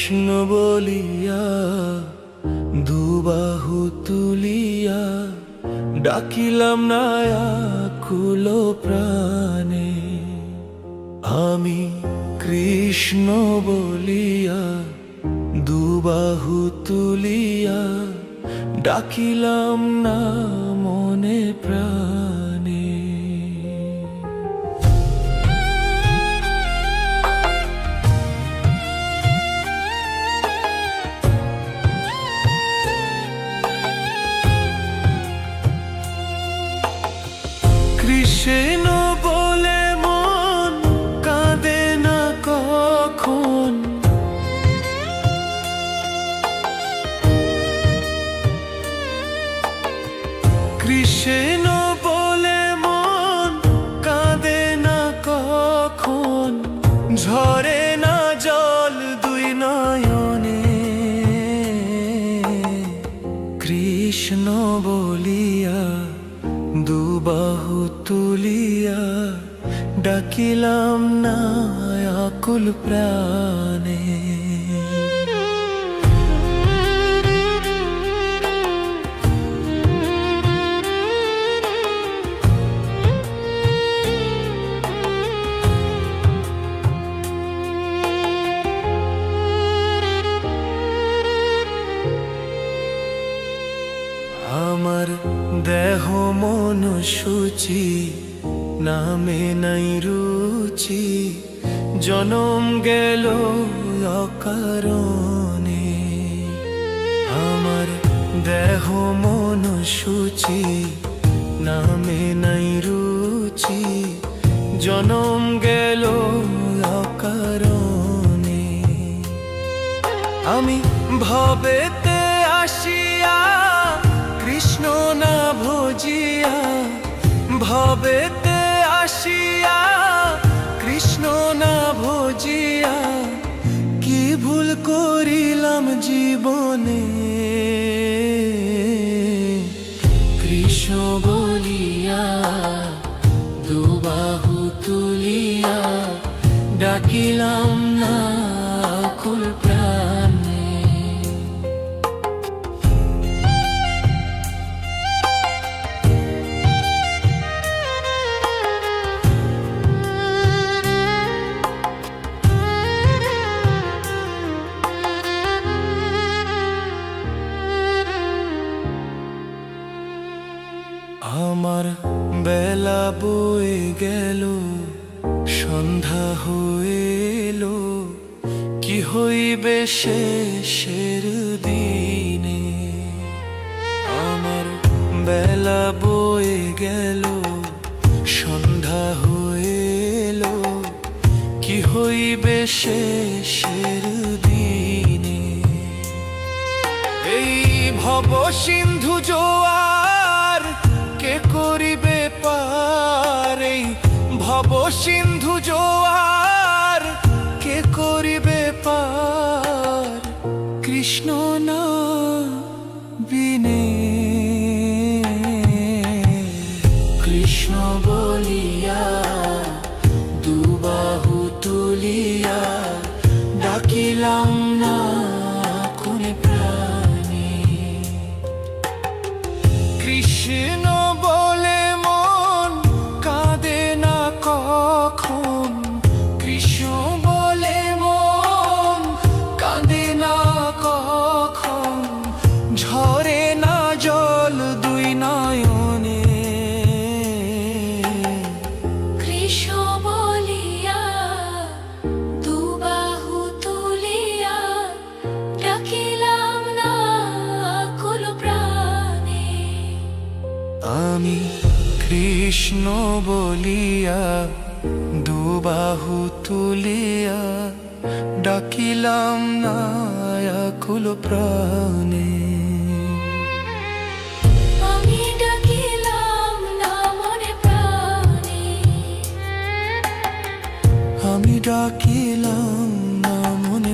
কৃষ্ণ বলিয়া দুবাহু তুলিয়া ডাকিলাম না আকুল প্রাণে। আমি কৃষ্ণ বলিয়া দুবাহু তুলিয়া ডাকিলাম না মনে প্রাণে। কৃষ্ণ বলে মন কাঁদে না কখন, কৃষ্ণ বলে মন কাঁদে না কখন, ঝরে না জল দুই নয়নে। কৃষ্ণ বলিয়া দুবাহু তুলিয়া ডাকিলাম না আকুল প্রাণে। আমার দেহ মন সূচি নামে নাই রুচি, জনম গেল অকারণে। আমার দেহ মন সূচি নামে নাই রুচি, জনম গেল অকারণে। আমি ভবেতে আসিয়া কৃষ্ণ না ভজিয়া, ভবেতে আসিয়া কৃষ্ণ না ভজিয়া, কি ভুল করিলাম জীবনে। কৃষ্ণ বলিয়া দুবাহু তুলিয়া ডাকিলাম না আকুল প্রাণে। আমার বেলা বয়ে গেল, সন্ধ্যা হয়ে এলো, কি হইবে শেষের দিনে। আমার বেলা বয়ে গেল, সন্ধ্যা হয়ে এলো, কি হইবে শেষের দিনে। এই ভব সিন্ধু জোয়ার কে করিবে পার, এই ভব সিন্ধু জোয়ার কে করিবে পার, কৃষ্ণ না বিনে। কৃষ্ণ বলিয়া দুবাহু তুলিয়া ডাকিলাম না কোনে প্রাণে। কৃষ্ণ বলে মন কাঁদে না কখন, কৃষ্ণ বলে মন কাঁদে না কখন, ঝরে না জল দুই নয়নে। কৃষ্ণ বলিয়া দুবাহু তুলিয়া ডাকিলাম না আকুল প্রাণে। আমি কৃষ্ণ বলিয়া দুবাহু তুলিয়া ডাকিলাম না আকুল প্রাণে। আমি ডাকিলাম না মনে প্রাণে, আমি ডাকিলাম না মনে